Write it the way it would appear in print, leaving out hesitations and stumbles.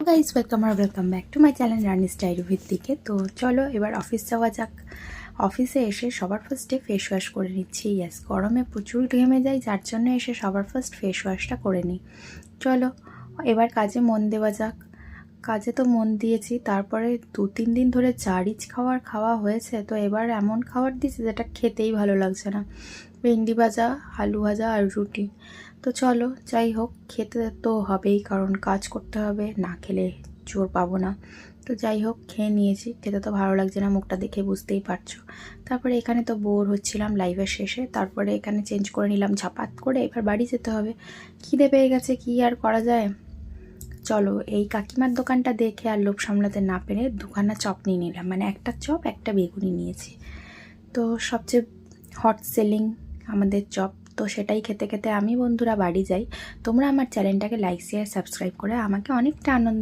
Guys welcome back to my channel Rani's diary with দিকে। তো চলো এবার অফিস যাওয়া যাক। অফিসে এসে সবার ফার্স্টে ফেস ওয়াশ করে নিচ্ছি। ইয়েস, গরমে প্রচুর ঘেমে যাই, যার জন্য এসে সবার ফার্স্ট ফেস ওয়াশটা করে নিই। চলো এবার কাজে মন দেওয়া যাক। কাজে তো মন দিয়েছি, তারপরে 2-3 দিন ধরে চা রিচ খাওয়া হয়েছে। তো এবার এমন খাবার দিয়েছে যেটা খেতেই ভালো লাগছে না। ভেন্ডি ভাজা, আলু ভাজা আর রুটি। তো চলো যাই হোক, খেতে তো হবেই, কারণ কাজ করতে হবে, না খেলে জোর পাবো না। তো যাই হোক খেয়ে নিয়েছি। খেতে তো ভালো লাগছে না, মুখটা দেখে বুঝতেই পারছো। তারপরে এখানে তো বোর হচ্ছিলাম লাইভের শেষে, তারপরে এখানে চেঞ্জ করে নিলাম ঝাপাত করে। এবার বাড়ি যেতে হবে, খিদে পেয়ে গেছে, কি আর করা যায়। চলো এই কাকিমার দোকানটা দেখে আর লোভ সামলাতে না পেরে দুখানা চপ নিয়ে নিলাম, মানে একটা চপ একটা বেগুনি নিয়েছি। তো সবচেয়ে হট সেলিং আমাদের চপ, তো সেটাই খেতে খেতে আমি বন্ধুরা বাড়ি যাই। তোমরা আমার চ্যানেলটাকে লাইক শেয়ার সাবস্ক্রাইব করে আমাকে অনেকটা আনন্দ